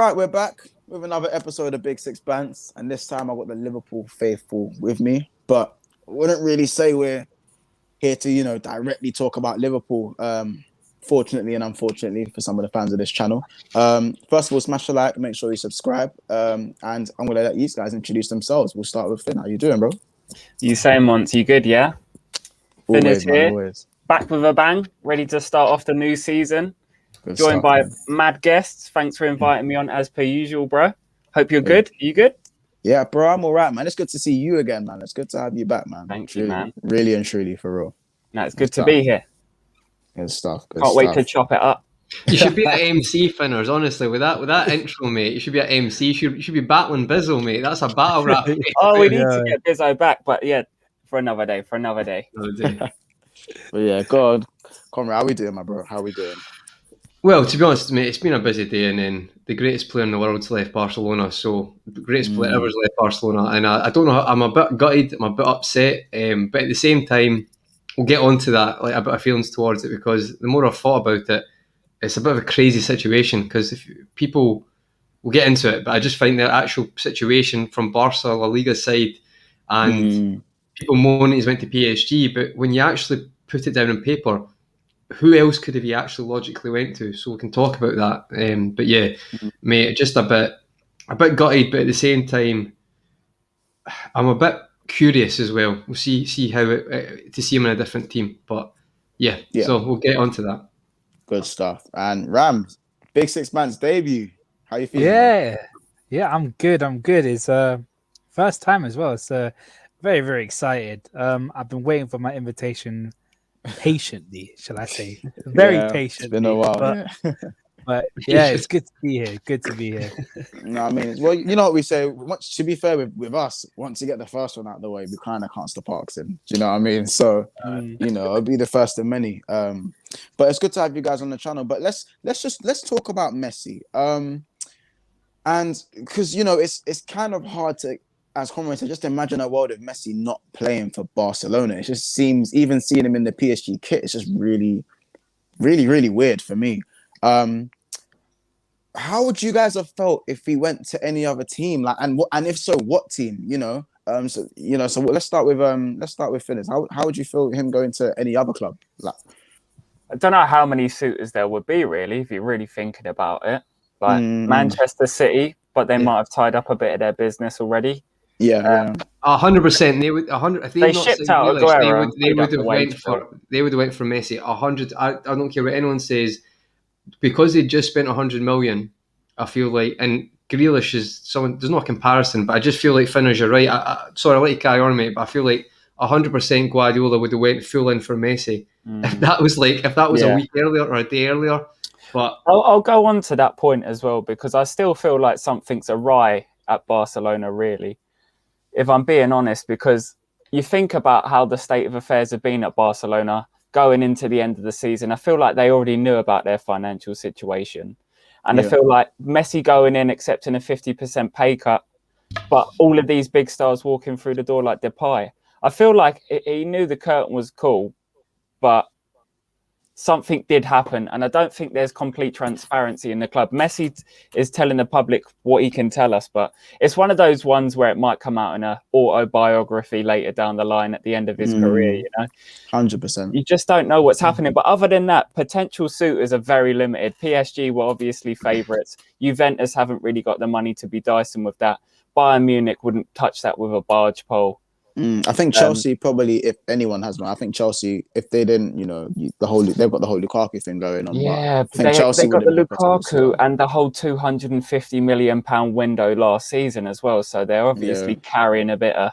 right, we're back with another episode of Big Six Bants, and this time I've got the Liverpool faithful with me. But I wouldn't really say we're here to, directly talk about Liverpool. Fortunately and unfortunately for some of the fans of this channel. First of all, smash a like, make sure you subscribe. And I'm gonna let these guys introduce themselves. We'll start with Finn. How you doing, bro? You saying once, you good, yeah? Finn Always, is man, here, always. back with a bang, ready to start off the new season. Good Joined stuff, by man. mad guests. Thanks for inviting me on as per usual, bro. Hope you're good. Are you good? Yeah, bro, I'm all right, man. It's good to see you again, man. It's good to have you back, man. Thank you, man. Really and truly, for real. No, it's good to be here. Good stuff. Can't wait to chop it up. You should be at MC, Finners, honestly, with that intro, mate. You should be at MC. You should be battling Bizzle, mate. That's a battle rap. Oh, we need to get Bizzo back, but yeah, for another day. But yeah, God, Conrad, how we doing, my bro? How we doing? Well, to be honest, mate, it's been a busy day, and then the greatest player in the world's left Barcelona. So the greatest player ever's left Barcelona, and I don't know. I'm a bit gutted. I'm a bit upset, but at the same time, we'll get onto that. Like a bit of feelings towards it, because the more I've thought about it, it's a bit of a crazy situation. Because if people will get into it, but I just find the actual situation from Barca, La Liga side, and people moaning he's went to PSG, but when you actually put it down on paper, who else could have he actually logically went to? So we can talk about that. But yeah, mate, just a bit gutted, but at the same time, I'm a bit curious as well. We'll see how to see him in a different team. But yeah, so we'll get onto that. Good stuff. And Ram, Big Six Bants debut. How you feeling? Yeah, I'm good. It's first time as well. It's very, very excited. I've been waiting for my invitation patiently, shall I say? Very patiently. It's been a while. But yeah, it's good to be here. Good to be here. No, I mean, well, you know what we say. To be fair with us, once you get the first one out of the way, we kind of can't stop asking. Do you know what I mean? So, it'll be the first of many. But it's good to have you guys on the channel. But let's talk about Messi. And because it's kind of hard to, as Conrad said, just imagine a world of Messi not playing for Barcelona. It just seems, even seeing him in the PSG kit, it's just really, really, really weird for me. How would you guys have felt if he went to any other team? And if so, what team? So let's start with Phyllis. How would you feel him going to any other club? I don't know how many suitors there would be, really, if you're really thinking about it. Like Manchester City, but they might have tied up a bit of their business already. 100%. They would 100. If they shipped out Aguero. They would have went for Messi. 100. I don't care what anyone says, because they just spent 100 million. I feel like, and Grealish is someone. There's no comparison, but I just feel like, Finners, you're right. Sorry, I'll let you carry on, mate. But I feel like 100% Guardiola would have went full in for Messi if that was a week earlier or a day earlier. But I'll go on to that point as well, because I still feel like something's awry at Barcelona, really, if I'm being honest, because you think about how the state of affairs have been at Barcelona going into the end of the season. I feel like they already knew about their financial situation. And I feel like Messi going in, accepting a 50% pay cut, but all of these big stars walking through the door like Depay. I feel like he knew the curtain was cool, but something did happen, and I don't think there's complete transparency in the club. Messi is telling the public what he can tell us, but it's one of those ones where it might come out in an autobiography later down the line at the end of his career, 100%. You just don't know what's happening. But other than that, potential suitors are very limited. PSG were obviously favourites. Juventus haven't really got the money to be dicing with that. Bayern Munich wouldn't touch that with a barge pole. I think Chelsea probably, if anyone has one, I think Chelsea, if they didn't, they've got the whole Lukaku thing going on. Yeah, but I think they got the Lukaku and the whole £250 million window last season as well. So they're obviously carrying a bit of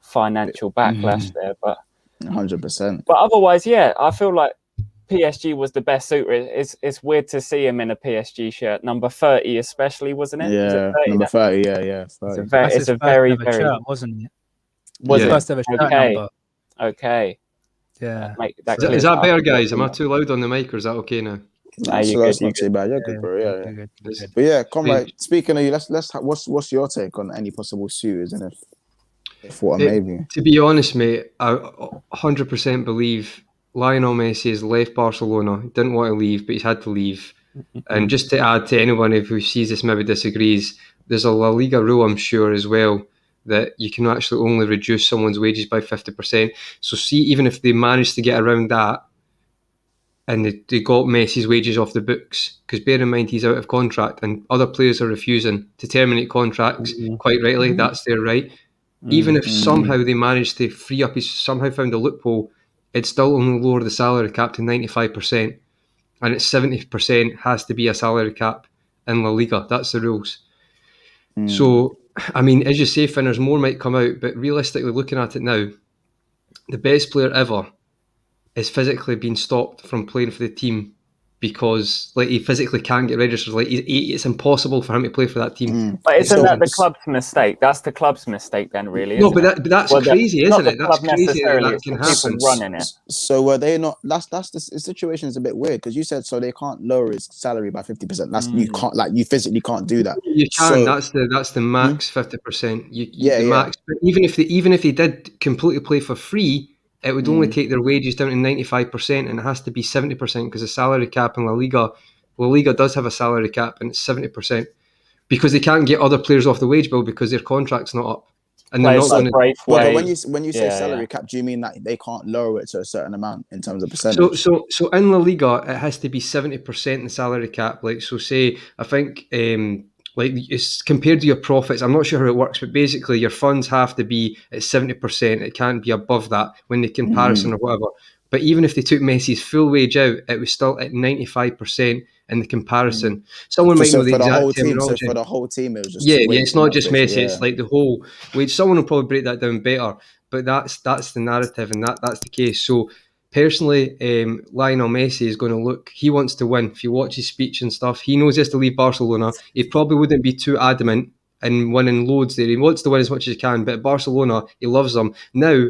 financial backlash there. But 100%. But otherwise, I feel like PSG was the best suitor. It's weird to see him in a PSG shirt, number 30 especially, wasn't it? Yeah, number 30. Yeah. 30. It's a very shirt, wasn't it? Was it first ever shirt number? Okay. Yeah. Is that better, guys? Am I too loud on the mic, or is that okay now? That's not too bad. You're good, bro. Yeah. But yeah, Conrad, speaking of you, let's what's your take on any possible suitors, and if what maybe? To be honest, mate, I 100% believe Lionel Messi has left Barcelona. He didn't want to leave, but he's had to leave. And just to add to anyone who sees this maybe disagrees, there's a La Liga rule, I'm sure, as well, that you can actually only reduce someone's wages by 50%. So see, even if they manage to get around that and they got Messi's wages off the books, because bear in mind he's out of contract and other players are refusing to terminate contracts, quite rightly, that's their right. Even if somehow they managed to free up, somehow found a loophole, it'd still only lower the salary cap to 95%. And it's 70% has to be a salary cap in La Liga. That's the rules. So, I mean, as you say, Finn, there's more might come out, but realistically, looking at it now, the best player ever is physically being stopped from playing for the team because, like, he physically can't get registered. Like, it's impossible for him to play for that team. But isn't that the club's mistake? That's the club's mistake then, really, isn't No, but that's crazy, isn't it? That's crazy that can happen. Running it. So were they not? That's the situation is a bit weird because you said so they can't lower his salary by 50%. That's you can't, like, you physically can't do that. You can. So, that's the max 50%. The max. But even if they did completely play for free, it would only take their wages down to 95%, and it has to be 70% because the salary cap in La Liga does have a salary cap, and it's 70% because they can't get other players off the wage bill because their contract's not up. And they're not going to. But when you say salary cap, do you mean that they can't lower it to a certain amount in terms of percentage? So in La Liga, it has to be 70% in the salary cap. Like, so say, I think, like, it's compared to your profits. I'm not sure how it works, but basically your funds have to be at 70%. It can't be above that when the comparison or whatever. But even if they took Messi's full wage out, it was still at 95% in the comparison. Someone might know the exact terminology. So for the whole team, it was just it's not just Messi. It's like the whole wage. Someone will probably break that down better. But that's the narrative, and that's the case. So personally, Lionel Messi is going to look. He wants to win. If you watch his speech and stuff, he knows he has to leave Barcelona. He probably wouldn't be too adamant in winning loads there. He wants to win as much as he can. But at Barcelona, he loves them now.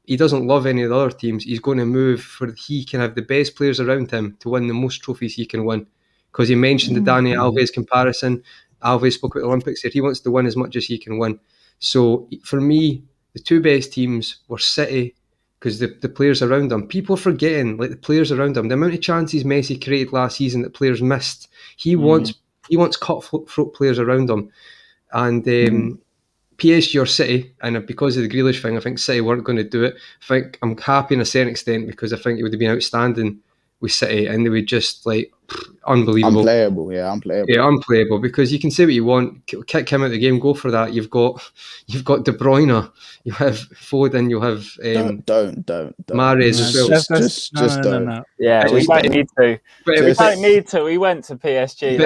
He doesn't love any of the other teams. He's going to move for he can have the best players around him to win the most trophies he can win. Because he mentioned the Dani Alves comparison. Alves spoke about the Olympics there. He wants to win as much as he can win. So for me, the two best teams were City because the players around him. People are forgetting, like, the players around him. The amount of chances Messi created last season that players missed. He wants cut-throat players around him. And PSG or City, and because of the Grealish thing, I think City weren't going to do it. I think I'm happy in a certain extent because I think it would have been outstanding with City, and they would just, like, unbelievable. Unplayable because you can say what you want, kick him out of the game, go for that. You've got De Bruyne, you have Foden, you have don't Mahrez as well. Just don't. No. Yeah, we don't need to. We don't need to. We went to PSG.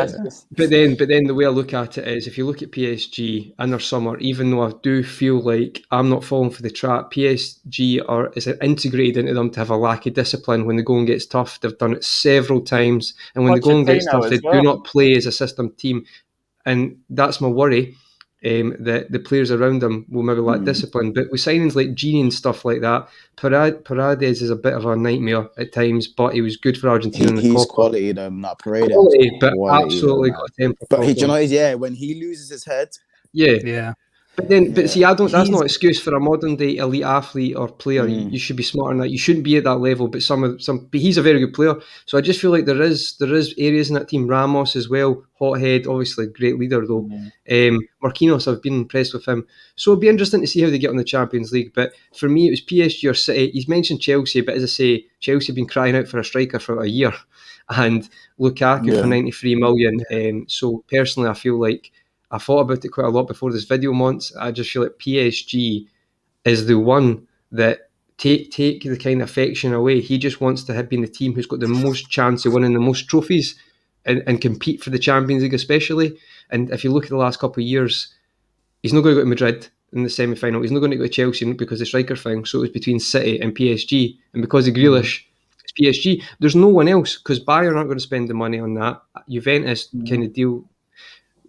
But then the way I look at it is, if you look at PSG in their summer, even though I do feel like I'm not falling for the trap, PSG is integrated into them to have a lack of discipline when the going gets tough. They've done it several times, and when the going gets tough, they do not play as a system team, and that's my worry. That the players around them will maybe lack discipline. But with signings like Gini and stuff like that, Paredes is a bit of a nightmare at times, but he was good for Argentina. He's quality, though, not Paredes. But absolutely got a temper. But when he loses his head, But see, that's not an excuse for a modern day elite athlete or player. You should be smarter than that. You shouldn't be at that level. But but he's a very good player. So I just feel like there is areas in that team. Ramos as well, hothead, obviously great leader though. Marquinhos, I've been impressed with him. So it'll be interesting to see how they get on the Champions League. But for me, it was PSG or City. He's mentioned Chelsea, but as I say, Chelsea have been crying out for a striker for a year, and Lukaku for 93 million. So personally, I feel like I thought about it quite a lot before this video, Monts. I just feel like PSG is the one that take the kind of affection away. He just wants to have been the team who's got the most chance of winning the most trophies and compete for the Champions League especially. And if you look at the last couple of years, he's not going to go to Madrid in the semi-final. He's not going to go to Chelsea because of the striker thing. So it was between City and PSG. And because of Grealish, it's PSG. There's no one else because Bayern aren't going to spend the money on that. Juventus kind of deal...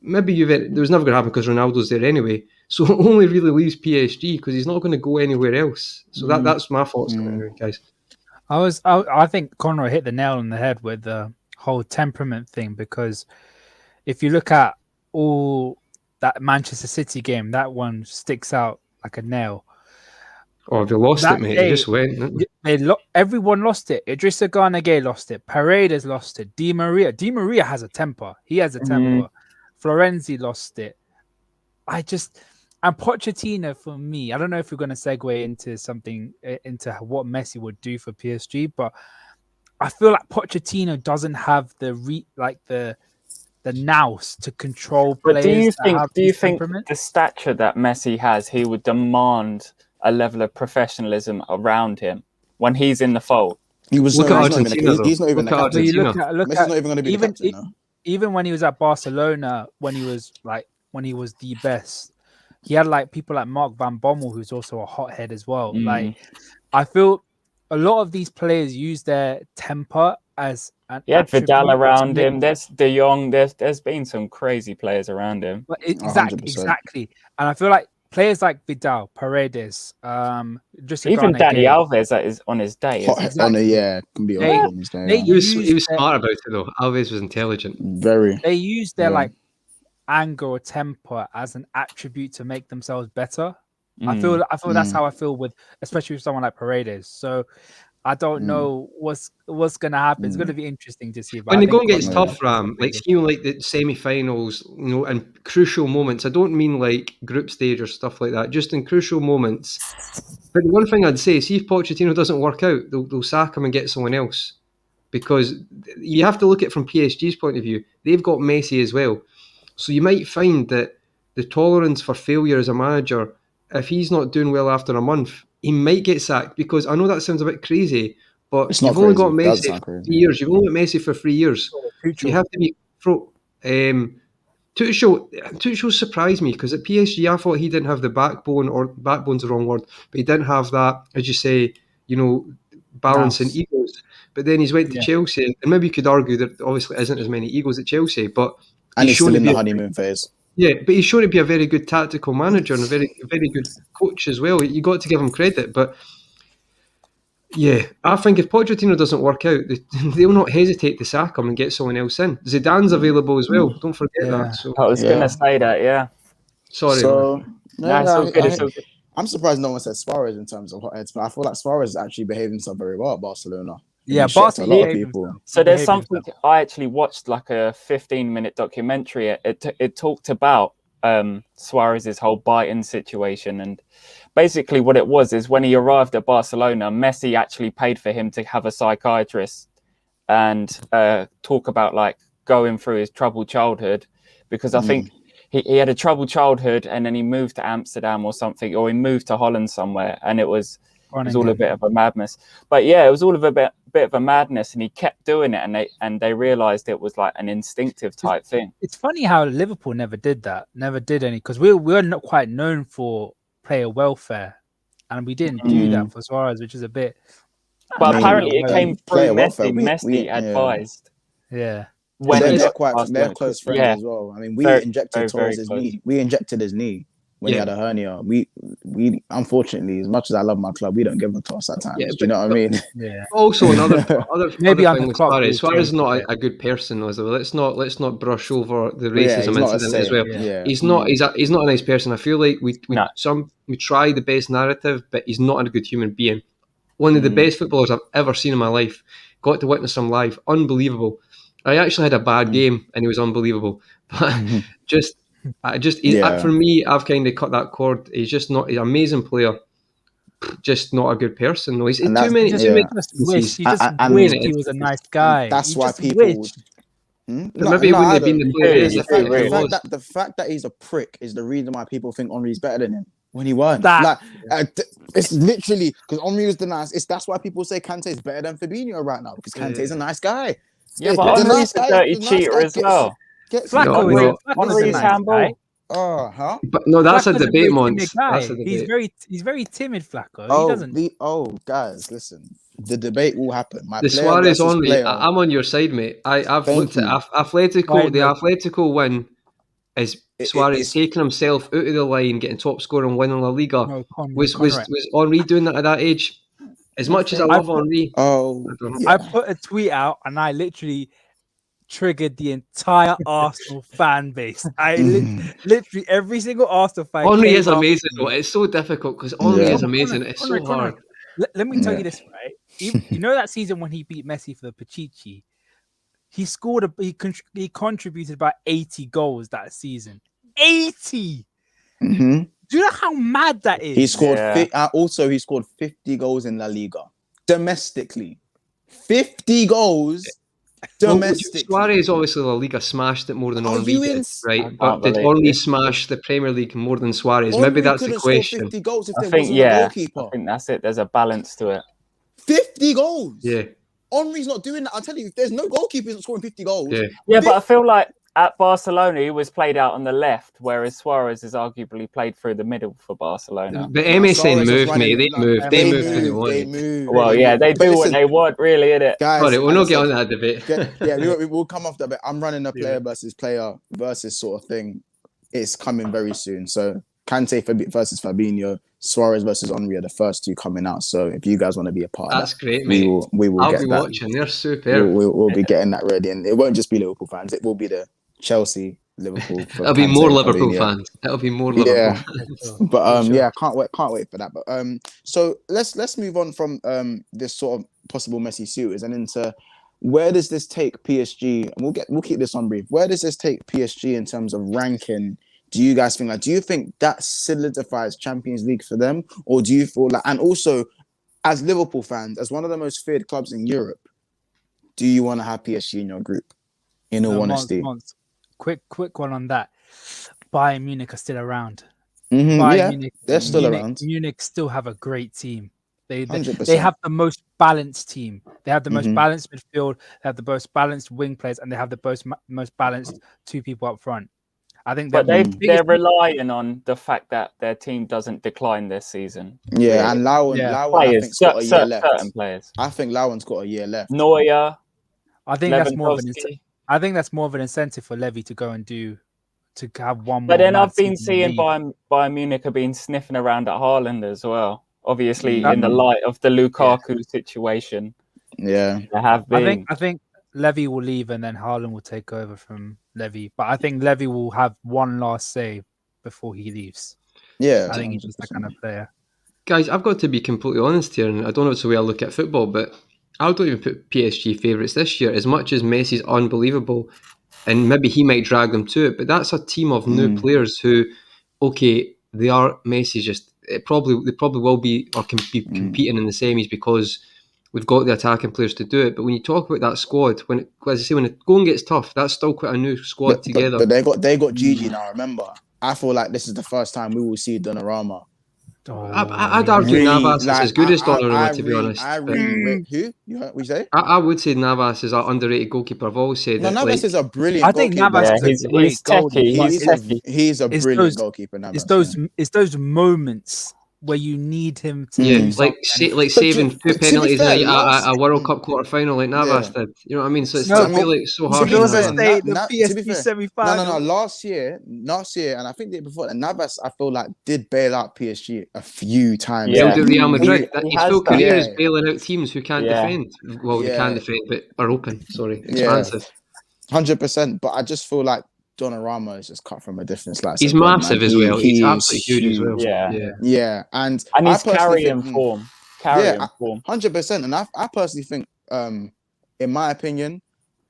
Maybe Juventus, there was never going to happen because Ronaldo's there anyway. So it only really leaves PSG because he's not going to go anywhere else. So that's my thoughts on it anyway, guys. I think Conroy hit the nail on the head with the whole temperament thing, because if you look at all that Manchester City game, that one sticks out like a nail. Oh, they lost That it, mate. day, They just went. Didn't they? Everyone lost it. Idrissa Gana Gueye lost it. Paredes lost it. Di Maria has a temper. He has a temper. Florenzi lost it. And Pochettino for me, I don't know if we're going to segue into what Messi would do for PSG, but I feel like Pochettino doesn't have the nous to control But players. do you think the stature that Messi has, he would demand a level of professionalism around him when he's in the fold? Look at Argentina, though. He's not even Look at Argentina. Messi's not even going to be the captain now. Even when he was at Barcelona, when he was the best, he had like people like Mark Van Bommel, who's also a hothead as well. Like, I feel a lot of these players use their temper as an He had Vidal attribute around him. There's De Jong. There's been some crazy players around him. Exactly. And I feel like players like Vidal, Paredes, just even Dani Alves that is on his day. Can be on his day. He was smart about it though. Alves was intelligent. Very. They use their like anger or temper as an attribute to make themselves better. I feel that's how I feel especially with someone like Paredes. So I don't know what's going to happen. It's going to be interesting to see. When the going gets tough, Ram, like the semi-finals, and crucial moments. I don't mean like group stage or stuff like that. Just in crucial moments. But the one thing I'd say, see if Pochettino doesn't work out, they'll sack him and get someone else. Because you have to look at it from PSG's point of view. They've got Messi as well. So you might find that the tolerance for failure as a manager, if he's not doing well after a month, he might get sacked. Because I know that sounds a bit crazy, but you've only got Messi for 3 years. You've only got Messi for 3 years. You have to be Tuchel surprised me because at PSG I thought he didn't have the backbone, or backbone's the wrong word, but he didn't have that, as you say, balance and egos. But then he's went to Chelsea, and maybe you could argue that obviously isn't as many egos at Chelsea, but he's still in the honeymoon phase. Yeah, but he's shown to be a very good tactical manager and a very good coach as well. You got to give him credit, but yeah, I think if Pochettino doesn't work out, they'll not hesitate to sack him and get someone else in. Zidane's available as well. Don't forget that. So I was going to say that. Yeah. Sorry. I'm surprised no one said Suarez in terms of hotheads, but I feel like Suarez actually behaved himself very well at Barcelona. Yeah, Barcelona. A lot of people. So there's something I actually watched, like a 15-minute documentary. It talked about Suarez's whole biting situation, and basically what it was is when he arrived at Barcelona, Messi actually paid for him to have a psychiatrist and talk about like going through his troubled childhood, because I think he had a troubled childhood and then he moved to Amsterdam or something, or he moved to Holland somewhere, and it was all a bit of a madness. But yeah, it was all of a bit of a madness, and he kept doing it, and they realized it was like an instinctive type thing. It's funny how Liverpool never did any, because we're not quite known for player welfare, and we didn't do that for Suarez, which is a bit. But apparently it came through Messi. Messi advised. Yeah. When they're close friends as well. I mean, we injected Torres his knee. We injected his knee when he had a hernia. We unfortunately, as much as I love my club, we don't give a toss at times. Do you know what I mean? Yeah. Also, another maybe thing with Suarez is not a good person as well. Let's not brush over the racism incident as well. Yeah. He's not a nice person. I feel like we try the best narrative, but he's not a good human being. One of the best footballers I've ever seen in my life. Got to witness him live. Unbelievable. I actually had a bad game and he was unbelievable. But for me, I've kind of cut that cord. He's just not. He's an amazing player, just not a good person. No, he's too many. He just wished he was a nice guy. That's why people. Maybe he wouldn't have been the player. The fact that he's a prick is the reason why people think Henry's better than him when he weren't. It's literally because Henry was the nice. That's why people say Kante is better than Fabinho right now, because Kante is a nice guy. Yeah, but Henry's a dirty cheater as well. Henry's handball. But no, that's a debate, Mons. He's very timid, Flacco. Guys, listen. The debate will happen. The Suarez Henry. I'm on your side, mate. I've looked at Atletico. The Atletico win is Suarez taking himself out of the line, getting top scorer and winning La Liga. Was Henry doing that at that age? As much as I love Henry, I put a tweet out and I literally triggered the entire Arsenal fan base. Literally every single Arsenal fan. Henry came is after amazing, me. though. It's so difficult because Henry Yeah. is amazing. It's so hard. Let me tell Yeah. you this, right? You know that season when he beat Messi for the Pichichi, he scored he contributed about 80 goals that season. 80. Mm-hmm. Do you know how mad that is? He scored. Yeah. Also, he scored 50 goals in La Liga domestically. 50 goals domestically. Suarez obviously La Liga smashed it more than Are Henry you did, ins- right? I But can't did believe Henry it. smash the Premier League more than Suarez? Maybe Henry that's the couldn't score question. 50 goals if I there think, wasn't a I goalkeeper. think that's it. There's a balance to it. 50 goals. Yeah, Henry's not doing that. I'll tell you, if there's no goalkeeper who's not scoring 50 goals. yeah. Yeah, but I feel like at Barcelona, he was played out on the left, whereas Suarez is arguably played through the middle for Barcelona. But Nah, MSN Suarez was moved, running- mate. They nah, moved. they They moved moved when they They wanted. moved. Well, they yeah, moved. they But do listen, what they want, really, innit? guys. Sorry, we'll as I not get said, on that debate. yeah, we'll come off that bit. I'm running a player versus player versus sort of thing. It's coming very soon. So Kante versus Fabinho, Suarez versus Henry are the first two coming out. So if you guys want to be a part That's of that, great, we mate. will I'll get be that. watching. They're superb. We'll be getting that ready, and it won't just be Liverpool fans. It will be the Chelsea, Liverpool. For It'll be Kante more and Liverpool Fabinho. fans. It'll be more Liverpool Yeah. fans. But sure. yeah, can't wait for that. But so let's move on from this sort of possible Messi suitors and into where does this take PSG? And we'll keep this on brief. Where does this take PSG in terms of ranking? Do you guys think do you think that solidifies Champions League for them, or do you feel like, and also as Liverpool fans, as one of the most feared clubs in Europe, do you want to have PSG in your group? In all honesty, Quick one on that. Bayern Munich are still around. yeah, they're still around. Munich still have a great team. They 100%. have the most balanced team. They have the most Mhm. balanced midfield. They have the most balanced wing players, and they have the most balanced two people up front. I think But they're they're relying on the fact that their team doesn't decline this season. Yeah, and Lauan, I Players, think's got a year left. certain players. I think Lauan's got a year left. Neuer, I think that's more of an Lewandowski. I think that's more of an incentive for Levy to go and to have one more. But then mad I've been season and seeing leave. Bayern Munich have been sniffing around at Haaland as well. Obviously, in the light of the Lukaku situation, Yeah, they have been. I think Levy will leave and then Haaland will take over from Levy. But I think Levy will have one last say before he leaves. yeah. I think he's just that kind of player. Guys, I've got to be completely honest here, and I don't know it's the way I look at football, but I don't even put PSG favourites this year. As much as Messi's unbelievable, and maybe he might drag them to it, but that's a team of new players who, okay, they are Messi. They probably will be or can be competing in the semis because we've got the attacking players to do it. But when you talk about that squad, when the going gets tough, that's still quite a new squad together. But they got Gigi now. Remember, I feel like this is the first time we will see Donnarumma. I'd argue Really, Navas like, is as good as Donnarumma, to be really, honest. I really who you heard we say? I would say Navas is an underrated goalkeeper. I've always said No, that. Navas is a brilliant. I think goalkeeper. Navas Yeah, is a great he's goalie. techie. But He's a it's brilliant those- goalkeeper. Navas, It's those moments where you need him to Yeah, do like something. saving two but to be penalties fair, in a World Cup quarter final like Navas Yeah. did. You know what I mean? So it's No, I feel like it's so to hard. be on fair, Navas. State, the to be PSV fair, semi-final. No. Last year, and I think the year before that, Navas, I feel like did bail out PSG a few times. Yeah. Bailed out Real Madrid. He His has full done. career is Yeah. bailing out teams who can't Yeah. defend. Well, they can Yeah. defend, but are open. Sorry, Yeah, expansive. 100%. But I just feel like Donnarumma is just cut from a different slice. He's of bread, massive man. as well. He's is absolutely huge as well. Yeah. Yeah, and And I he's personally carrying think, form. Yeah, Form. 100%. And I personally think, in my opinion,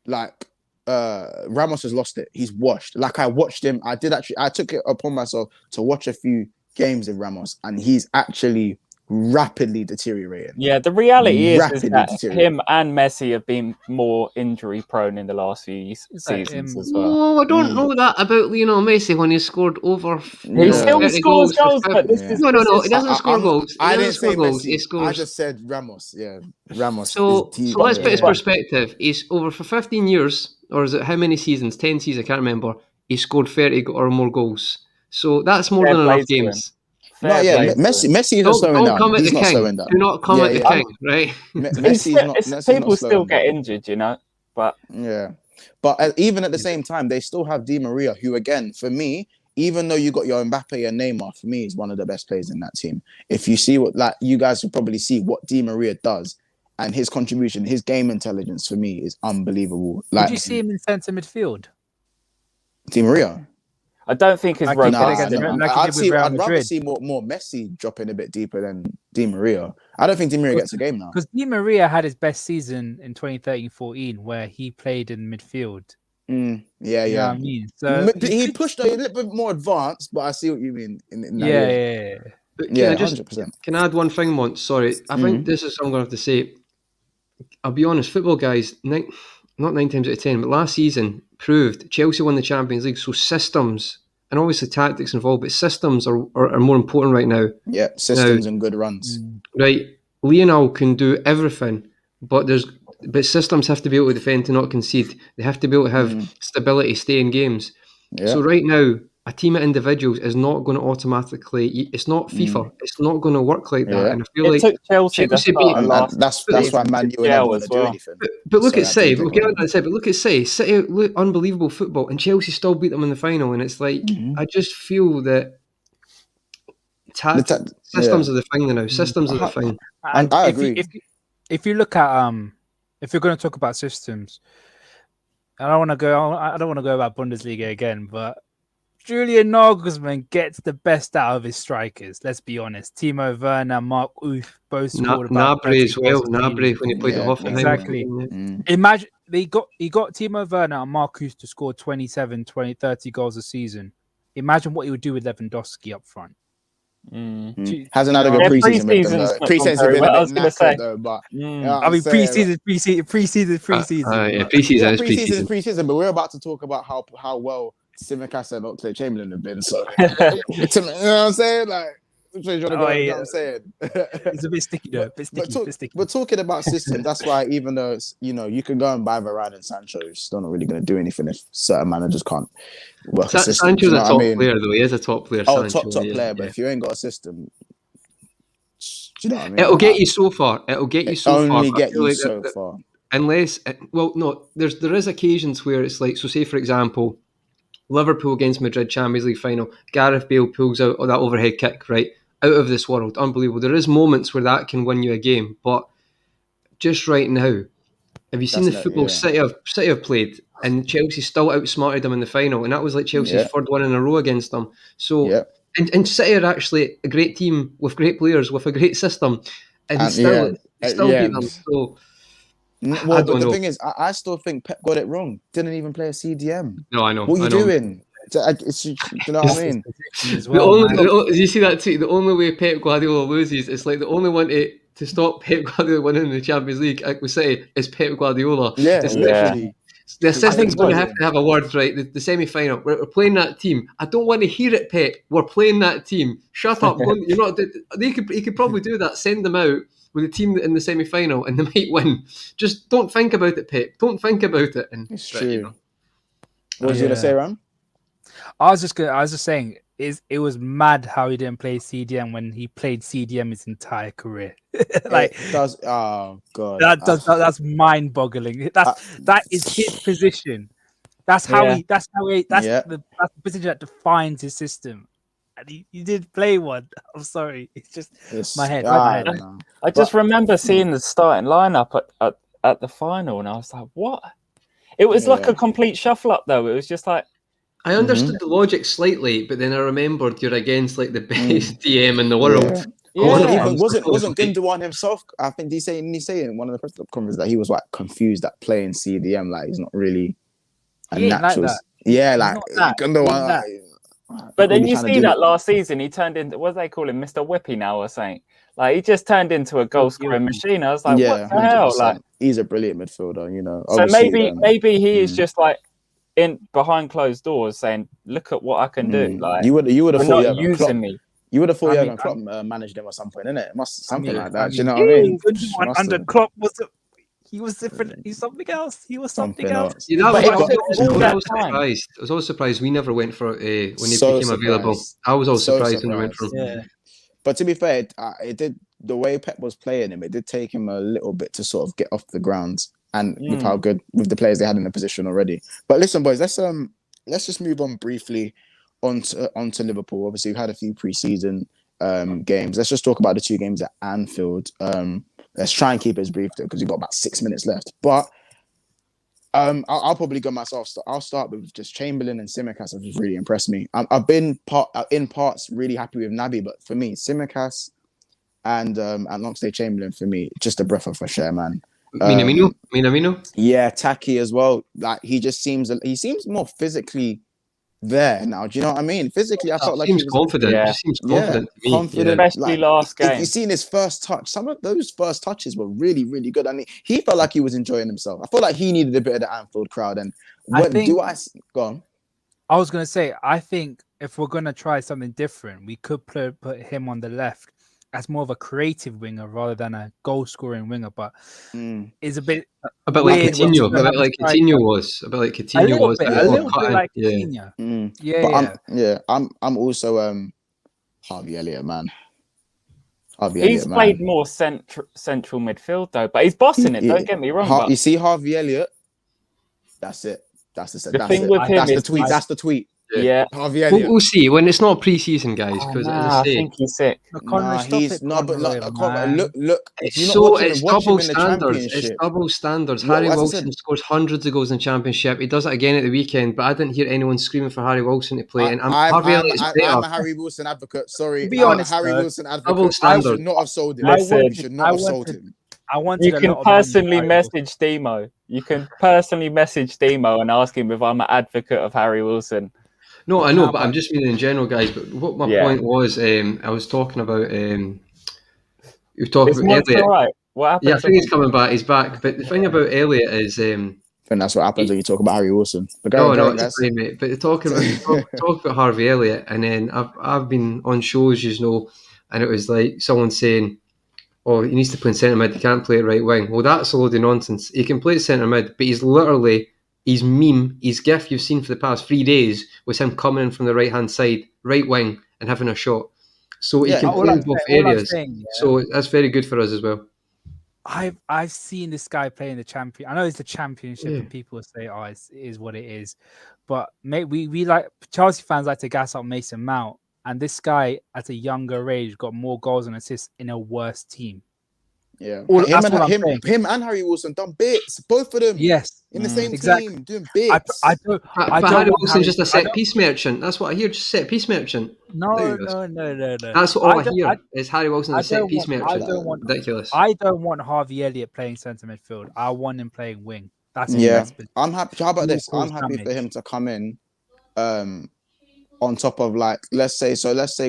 like Ramos has lost it. He's washed. Like I watched him. I took it upon myself to watch a few games of Ramos, and he's actually rapidly deteriorating. Yeah, the reality is Rapidly that deteriorating. him and Messi have been more injury prone in the last few seasons as well. Oh, I don't know that about Lionel Messi when he scored over. He still 30 scores for goals, but this Yeah. is No, he doesn't score I'm- goals. He I doesn't didn't score say goals. He Messi. I scores. just said Ramos. Yeah, Ramos. So let's put his yeah. perspective. He's over for 15 years, or is it how many seasons? 10 seasons, I can't remember. He scored 30 or more goals. So that's more Fair than play enough to him. games. No, Fair yeah, play to him. Messi isn't slowing Don't down. come at He's the not king. slowing down. Do not come at the yeah. king, right? Messi's People not still slowing get down. injured, you know. But Yeah, but even at the same time, they still have Di Maria, who, again, for me, even though you got your Mbappe and Neymar, for me, is one of the best players in that team. If you see what, like, you guys will probably see what Di Maria does and his contribution, his game intelligence for me is unbelievable. Would Like you see him in centre midfield? Di Maria. I don't think his Like he did robust. against- Nah, like he did with Real I'd rather Madrid. see more Messi dropping a bit deeper than Di Maria. I don't think Di Maria gets a game now. Because Di Maria had his best season in 2013-14 where he played in midfield. Yeah, You know yeah. what I mean? So He pushed a little bit more advanced, but I see what you mean. In that yeah, way. yeah. But can Yeah, I just 100%. can I add one thing once? Sorry, I think this is what I'm going to have to say. I'll be honest, football guys, not 9 times out of 10, but last season proved Chelsea won the Champions League. So systems and obviously tactics involved, but systems are more important right now. Yeah, systems and good runs. Right, Lionel can do everything, but systems have to be able to defend to not concede. They have to be able to have stability, stay in games. Yeah. So right now, a team of individuals is not going to automatically. It's not FIFA. It's not going to work like that. Yeah. And I feel It like took Chelsea the Chelsea start beat- of last and that's season why to Man U were gel never going as to do well. anything. But look So at I Say, think we'll get on to Say, but look at Say, City, unbelievable football, and Chelsea still beat them in the final. And it's like I just feel that systems are the thing now. Systems are the thing. And I agree. If you look at if you're going to talk about systems, I don't want to go about Bundesliga again, but Julian Nagelsmann gets the best out of his strikers. Let's be honest. Timo Werner, Mark Uth, both scored about Gnabry as 30 well. goals a Gnabry season. when he played at Hoffenheim. Exactly. Imagine he got Timo Werner and Mark Uth to score 27, 20, 30 goals a season. Imagine what he would do with Lewandowski up front. Hasn't had a good preseason with them though. Preseason's been a bit knackered though, but I mean preseason. Yeah, preseason is preseason. But we're about to talk about how well Simicast and Oxlade-Chamberlain have been. So you know what I'm saying? Like, you know what I'm saying? It's a bit sticky though. But talking about systems, that's why even though it's, you can go and buy Varane and Sancho, it's still not really going to do anything if certain managers can't work a system. Sancho's a top player though. He is a top player. Oh, Sancho, top player. But if you ain't got a system, do you know what I mean? It'll get you so far. It'll get you so far. Only get you so far. Unless, there is occasions where it's like, so say for example, Liverpool against Madrid Champions League final, Gareth Bale pulls out that overhead kick, right? Out of this world, unbelievable. There is moments where that can win you a game, but just right now, have you seen the football City have played, and Chelsea still outsmarted them in the final, and that was like Chelsea's third one in a row against them. So, and City are actually a great team with great players with a great system, and still beat them. So. Well, but the thing is, I still think Pep got it wrong. Didn't even play a CDM. No, I know. What are you doing? You know what I mean? You see that tweet? The only way Pep Guardiola loses, it's like the only one to stop Pep Guardiola winning the Champions League, like we say, is Pep Guardiola. Yeah, literally. The assistant's going to have a word, right? The semi-final. We're playing that team. I don't want to hear it, Pep. We're playing that team. Shut up. You're not. He could probably do that. Send them out with the team in the semi-final, and they might win. Just don't think about it, Pep. Don't think about it. And it's true. What was you gonna say, Ram? I was just saying, it was mad how he didn't play CDM when he played CDM his entire career. Like it does. Oh god, that's mind-boggling. That is his position. That's the position that defines his system. And he did play one. I'm sorry, it's my head. I just remember seeing the starting lineup at the final, and I was like, "What?" It was like a complete shuffle up, though. It was just like. I understood the logic slightly, but then I remembered you're against like the best DM in the world. Wasn't Gundogan himself? I think he say in one of the press conferences that he was like confused at playing CDM, like he's not really a natural. Like yeah, like Gundogan. But then you see that last season, he turned into, what do they call him, Mr. Whippy now or something? Like, he just turned into a goal-scoring machine. I was like, what the hell? Like, he's a brilliant midfielder, you know. So maybe he is just like in behind closed doors saying, look at what I can do. Like, you would have thought not using me. You would have thought Jurgen Klopp managed him at some point, innit? It must something like that. Do you know what I mean? Under Klopp he was different. He's something else. He was something else. I was always surprised we never went for when he became available. I was always surprised when we went for him. Yeah. But to be fair, it did, the way Pep was playing him, it did take him a little bit to sort of get off the ground, and with how good with the players they had in the position already. But listen, boys, let's just move on briefly onto Liverpool. Obviously, we've had a few pre-season games. Let's just talk about the two games at Anfield. Let's try and keep it as brief though, because we've got about 6 minutes left. But I'll probably go myself. I'll start with just Chamberlain and Tsimikas have just really impressed me. I've been in parts really happy with Naby, but for me, Tsimikas and Oxlade Chamberlain for me, just a breath of fresh air, man. Minamino? Yeah, Taki as well. Like he seems more physically there now. Do you know what I mean? Physically, I felt like he was confident. Yeah. Just seems confident to me. confident. Especially last game. If you seen his first touch, some of those first touches were really, really good. I mean, he felt like he was enjoying himself. I felt like he needed a bit of the Anfield crowd. And go on? I was going to say, I think if we're going to try something different, we could put him on the left as more of a creative winger rather than a goal-scoring winger. But it's a bit like weird Coutinho. when A bit like Coutinho was. A little bit like Coutinho. I'm also Harvey Elliott, man. He's played more central midfield though, but he's bossing it. Don't get me wrong. You see Harvey Elliott? That's it. That's the tweet. Yeah. Harvey Elliott. We'll see when it's not pre-season, guys. Because I think he's sick. He's not. But look. It's double standards. It's double standards. Harry Wilson scores hundreds of goals in the Championship. He does it again at the weekend, but I didn't hear anyone screaming for Harry Wilson to play. And Harvey Elliott's I'm a Harry Wilson advocate. Sorry, to be honest, Harry Wilson advocate. Double standards. I should not have sold him. Listen, should not have sold him. You can personally message Demo. You can personally message Demo and ask him if I'm an advocate of Harry Wilson. No, I know, but I'm just meaning in general, guys. But what my point was, I was talking about. You were talking about Elliott. Right. What happened? Yeah, I think he's coming back. He's back. But the thing about Elliott is, I think that's what happens when you talk about Harry Wilson. But it's fine, mate. But talking about Harvey Elliott, and then I've been on shows, and it was like someone saying, "Oh, he needs to play in centre mid. He can't play at right wing." Well, that's a load of nonsense. He can play centre mid, but he's literally. His meme, his gif you've seen for the past 3 days was him coming in from the right-hand side, right wing, and having a shot. So he can play in both areas. So that's very good for us as well. I've seen this guy play in the champion. I know it's the Championship, and people say, "Oh, it is what it is." But mate, we like Chelsea fans like to gas up Mason Mount, and this guy at a younger age got more goals and assists in a worse team. Yeah, him and Harry Wilson done bits, both of them. Yes, in the same team, doing bits. But Harry Wilson's just a set piece merchant. That's what I hear. Just set piece merchant. No. That's all I hear. Is Harry Wilson a set piece merchant? Ridiculous. I don't want Harvey Elliott playing centre midfield. I want him playing wing. That's I'm happy. How about this? I'm happy for him to come in, on top of let's say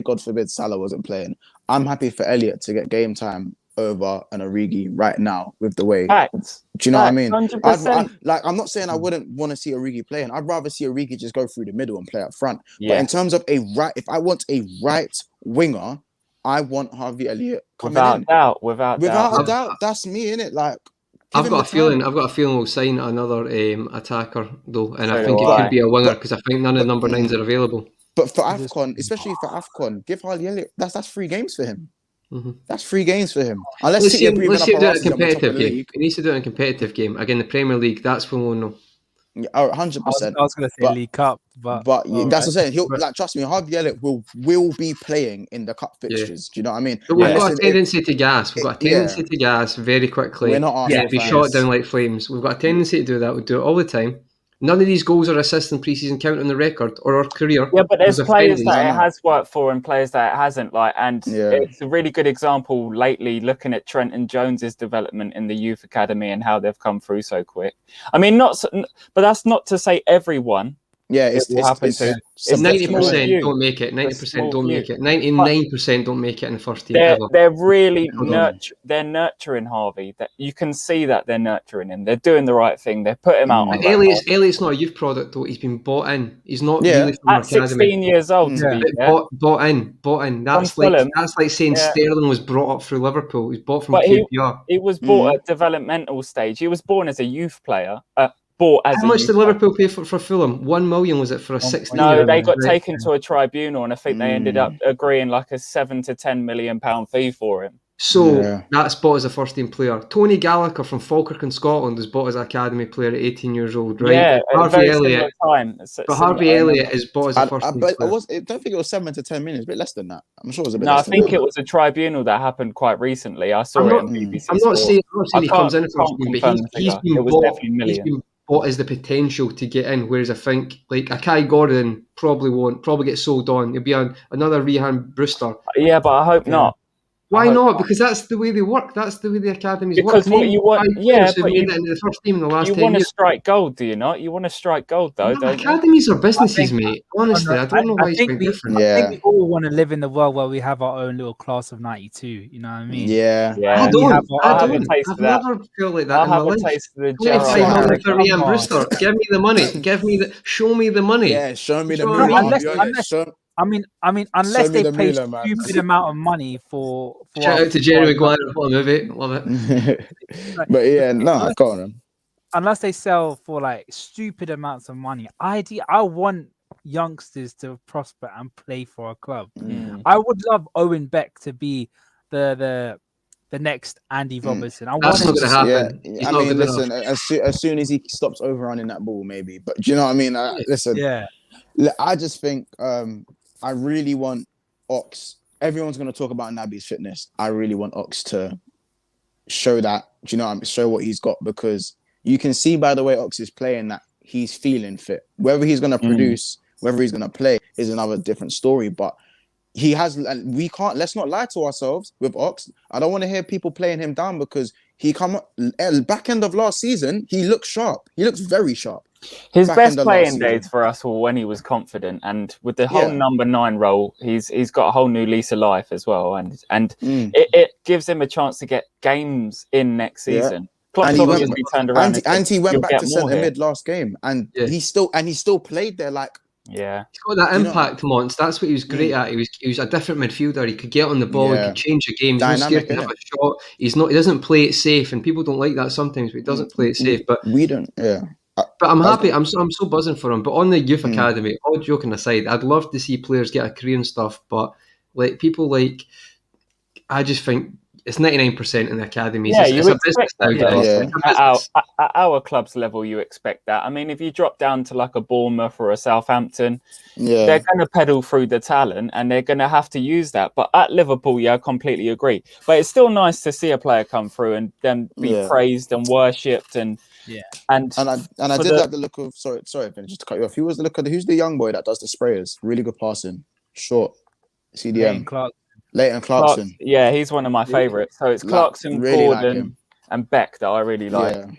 God forbid Salah wasn't playing. I'm happy for Elliott to get game time over an Origi right now with the way. Facts. Do you know what I mean? 100%. I'm not saying I wouldn't want to see Origi playing. I'd rather see Origi just go through the middle and play up front. Yeah. But in terms of if I want a right winger, I want Harvey Elliott coming in. Without doubt. That's me, innit? I've got a feeling we'll sign another attacker though, and I think it could be a winger because I think none of the number 9s are available. But for AFCON, especially for AFCON, give Harvey Elliott. That's 3 games for him. Mm-hmm. That's 3 games for him. Unless let's see him do it in a competitive game. He needs to do it in a competitive game. Again, the Premier League, that's when we'll know. 100%. I was going to say League Cup, but that's what I'm saying. He'll trust me. Harvey Elliott will be playing in the cup fixtures. Do you know what I mean? But we've got a tendency to gas. We've got a tendency to gas very quickly. We're not Arsenal be fans. shot down like flames. We've got a tendency to do that. We do it all the time. None of these goals or assists in pre-season count on the record or our career. Yeah, but there's players that it has worked for and players that it hasn't. It's a really good example lately looking at Trent and Jones's development in the youth academy and how they've come through so quick. I mean, but that's not to say everyone. Yeah, it's 90% don't make it. 90% don't make it. 99% don't make it in the first team. They're really nurturing Harvey. That you can see that they're nurturing him. They're doing the right thing. They put him out. Elliott's not a youth product though. He's been bought in. He's not really from at 16 years old. Bought in. That's like saying Sterling was brought up through Liverpool. He's bought from QPR. He was bought at developmental stage. He was born as a youth player. How much did Liverpool pay for Fulham? 1 million was it for a 16-year-old? No, they got taken to a tribunal, and I think they ended up agreeing like a £7 to £10 million fee for him. So that's bought as a first team player. Tony Gallagher from Falkirk in Scotland was bought as an academy player at 18 years old, right? Yeah, at a Harvey very Elliott, similar time. but Harvey Elliott is bought as a first team But player. I don't think it was 7 to 10 minutes, a bit less than that. I'm sure it was a bit No, I less than think that. it was a tribunal that happened quite recently. I saw it on BBC I'm not Sport. saying he comes in first team, but confirm the he's figure. been It was bought. definitely He's millions. been bought as the potential to get in. Whereas I think like a Kai Gordon probably get sold on. It'll be another Rehan Brewster. Yeah, but I hope not. Why not? Because that's the way they work. That's the way the academies because work. what you want, but you made it into the first team in the last 10 years. You want to strike gold, do you not? You want to strike gold, though, don't academies are businesses, mate. Honestly, I don't know why it's been different. I think we all want to live in the world where we have our own little class of 92. You know what I mean? Yeah. I don't. I've never felt like that in my life. A taste of the 25 million for Ryan Brewster. Give me the money. Show me the money. Yeah, show me the money. Unless they pay stupid amount of money for shout out to Jerry Maguire, what a movie, love it. But yeah, no, go on. Unless they sell for like stupid amounts of money, I want youngsters to prosper and play for a club. I would love Owen Beck to be the next Andy Robertson. That's not going to happen. Yeah. I mean, listen, as soon as he stops overrunning that ball, maybe. But do you know what I mean? Listen, I just think I really want Ox. Everyone's going to talk about Naby's fitness. I really want Ox to show that. Do you know what I mean? Show what he's got, because you can see by the way Ox is playing that he's feeling fit. Whether he's going to produce, whether he's going to play is another different story. But he has. We can't. Let's not lie to ourselves with Ox. I don't want to hear people playing him down, because he back end of last season. He looks sharp. He looks very sharp. His best playing days for us were when he was confident, and with the whole number 9 role, he's got a whole new lease of life as well, and it gives him a chance to get games in next season. And he went back to centre mid mid last game, and he still played there like. Yeah, he's got that impact, Mons. That's what he was great at. He was a different midfielder. He could get on the ball. He could change the game. He's not scared to have a shot. He doesn't play it safe, and people don't like that sometimes. But he doesn't play it safe. But we don't. Yeah. But I'm happy. I'm so buzzing for him. But on the youth academy, all joking aside, I'd love to see players get a career and stuff. But like people I just think it's 99% in the academies. Yeah, it's a business nowadays. At our club's level, you expect that. I mean, if you drop down to like a Bournemouth or a Southampton, they're going to pedal through the talent and they're going to have to use that. But at Liverpool, I completely agree. But it's still nice to see a player come through and then be praised and worshipped and I did like the look of sorry, just to cut you off. Who's the young boy that does the sprayers? Really good passing, short CDM. Leighton Clarkson. Yeah, he's one of my favourites. So it's Clarkson, really Gordon, and Beck that I really like. Yeah.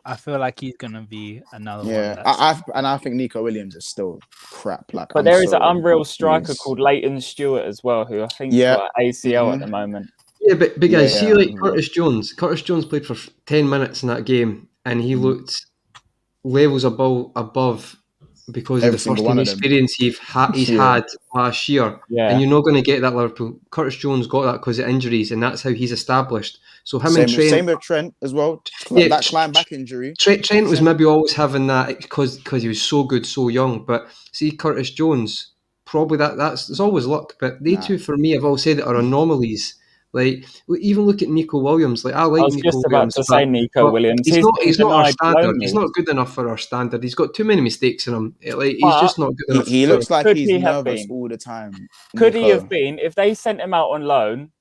I feel like he's gonna be another one. Yeah, I think Nico Williams is still crap. But there is an unreal striker called Leighton Stewart as well, who I think is got ACL at the moment. Yeah, but guys, see like Curtis Jones. Curtis Jones played for 10 minutes in that game, and he looked levels above because of the first team experience he's had last year. Yeah. And you're not going to get that Liverpool. Curtis Jones got that because of injuries, and that's how he's established. So same with Trent as well. That climb back injury. Trent was maybe always having that because he was so good, so young. But see, Curtis Jones, probably that's always luck. But they two, for me, I've always said, are anomalies. Like, even look at Nico Williams. Like, I like Nico Williams. I was just about to say Nico Williams. He's not our standard. He's not good enough for our standard. He's got too many mistakes in him. Like, he's just not good enough. He looks like he's nervous all the time. Could he have been, if they sent him out on loan,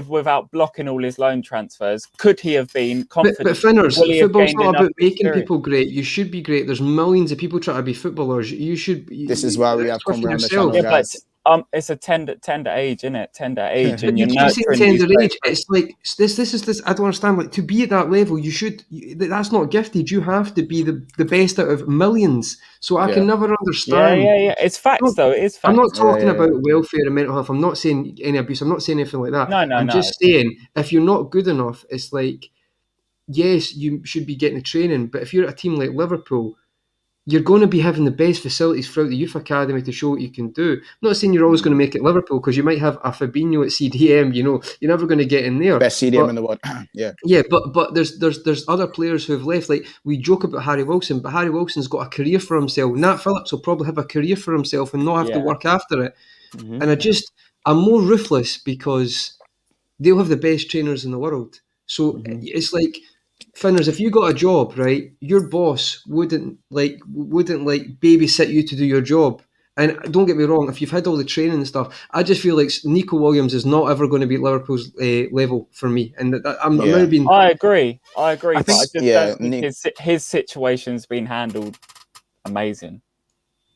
without blocking all his loan transfers, could he have been confident? But Finners, football's not about making people great. You should be great. There's millions of people trying to be footballers. You should. This is why we have come around the channel, guys. It's a tender age, isn't it? Tender age, and you keep saying tender age. It's like this is this. I don't understand. Like, to be at that level, you should. That's not gifted. You have to be the best out of millions. So I can never understand. Yeah. It's facts, though. It is facts. I'm not talking about welfare and mental health. I'm not saying any abuse. I'm not saying anything like that. No. I'm just saying, if you're not good enough, it's like, yes, you should be getting the training. But if you're at a team like Liverpool, you're going to be having the best facilities throughout the youth academy to show what you can do. I'm not saying you're always going to make it Liverpool, because you might have a Fabinho at CDM. You know, you're never going to get in there. Best CDM in the world. Yeah, but there's other players who have left. Like, we joke about Harry Wilson, but Harry Wilson's got a career for himself. Nat Phillips will probably have a career for himself and not have to work after it. And I'm more ruthless because they'll have the best trainers in the world. So it's like, Finners, if you got a job, right, your boss wouldn't babysit you to do your job. And don't get me wrong, if you've had all the training and stuff, I just feel like Nico Williams is not ever going to be at Liverpool's level for me. And I'm maybe being. I agree, I but think- I just don't think his situation's been handled amazing.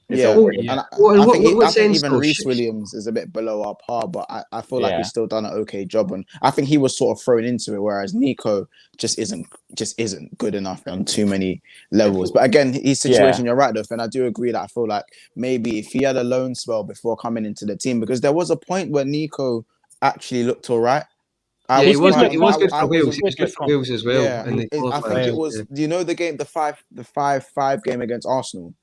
Yeah, already- and Well, I think sense even though? Reece Williams is a bit below our par, but I feel like Yeah. he's still done an okay job. And I think he was sort of thrown into it, whereas Nico just isn't good enough on too many levels. But again, his situation, you're right, though, and I do agree that I feel like maybe if he had a loan spell before coming into the team, because there was a point where Nico actually looked all right. He was good for I Wales. wasn't- He was good for Wales as well. Yeah, in the I think qualifiers. it was. Do you know the game, the 5-5 game against Arsenal?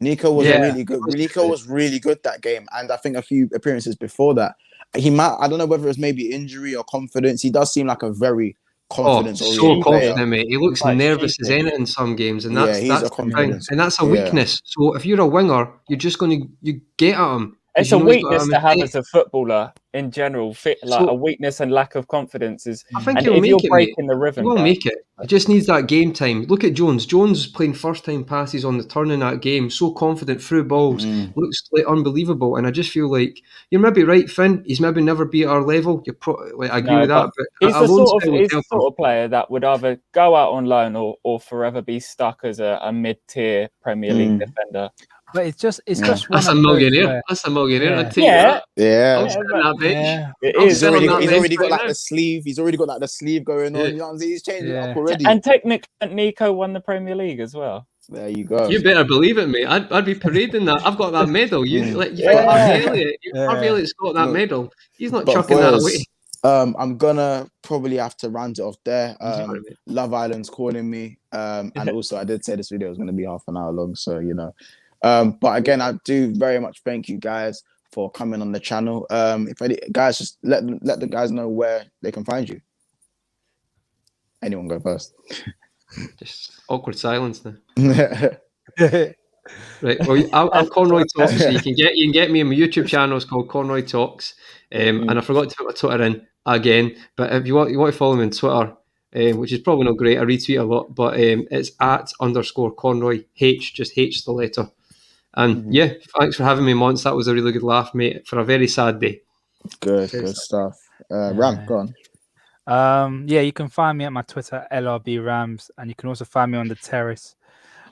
Nico was Yeah. really good. Nico was really good that game, and I think a few appearances before that, he might. I don't know whether it was maybe injury or confidence. He does seem like a very confidence. So confident, mate. He looks nervous as anything in some games, and that's he's that's a the thing, confidence. and that's a weakness. So if you're a winger, you're just going to get at him. It's a weakness to have as a footballer in general. A weakness and lack of confidence is. I think and he'll if make you're it, breaking mate. the rhythm, He will down, make it. He just needs that game time. Look at Jones. Jones playing first time passes on the turn in that game, so confident through balls, looks like unbelievable. And I just feel like you're maybe right, Finn. He's maybe never be at our level. I agree with that. But he's the sort of player that would either go out on loan or forever be stuck as a mid-tier Premier League defender. But it's just That's a millionaire. That's a millionaire. I'd take that. Yeah. I'm sitting on that bench. He's already got like the sleeve. He's already got like the sleeve going on. You know what I'm saying? He's changing up already. And technically, Nico won the Premier League as well. There you go. You better believe it, mate. I'd be parading that. I've got that medal. You've got Harvey Elliott. Harvey Elliott's got that medal. He's not chucking that away. I'm gonna probably have to round it off there. Love Island's calling me, and also I did say this video was gonna be half an hour long, so you know. But again, I do very much thank you guys for coming on the channel. If any guys, just let the guys know where they can find you. Anyone go first? Just awkward silence now. Right. Right. Well, I'm Conroy Talks. So you can get me on my YouTube channel. It's called Conroy Talks. And I forgot to put my Twitter in again. But if you want to follow me on Twitter, which is probably not great, I retweet a lot, but it's @_Conroy H, just H the letter. And yeah, thanks for having me, Mons. That was a really good laugh, mate, for a very sad day. Good stuff. Ram, go on. Yeah, you can find me at my Twitter, LRBRams, and you can also find me on the terrace.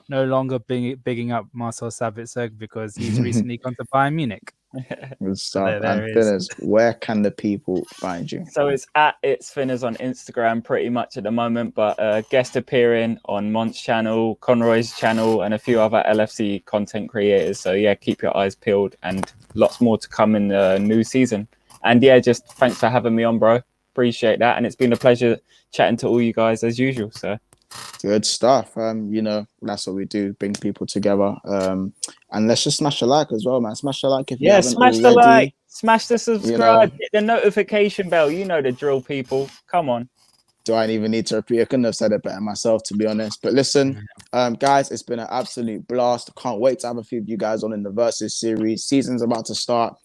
No longer bigging up Marcel Sabitzer because he's recently gone to Bayern Munich. Good stuff. There and Finners, where can the people find you? So it's @itsfinners on Instagram pretty much at the moment, but guest appearing on Mont's channel, Conroy's channel, and a few other LFC content creators. So yeah, keep your eyes peeled, and lots more to come in the new season. And yeah, just thanks for having me on, bro. Appreciate that, and it's been a pleasure chatting to all you guys as usual. So good stuff. You know, that's what we do, bring people together. And let's just smash a like as well, man. Smash a like if you haven't smash already. the like, smash the subscribe, You know, hit the notification bell. You know the drill, people. Come on. Do I even need to repeat? I couldn't have said it better myself, to be honest. But listen, guys, it's been an absolute blast. Can't wait to have a few of you guys on in the Versus series. Season's about to start.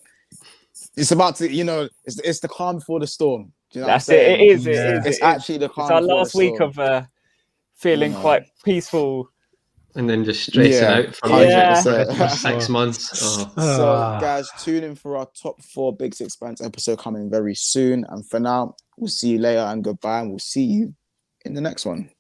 It's about to, you know, it's the calm before the storm. Do you know That's what I'm it. saying? It is. It's actually the calm. It's our before last the week storm. of feeling quite peaceful. And then just stressing out for 6 months. Oh. So, guys, tune in for our top 4 Big Six Bands episode coming very soon. And for now, we'll see you later and goodbye. And we'll see you in the next one.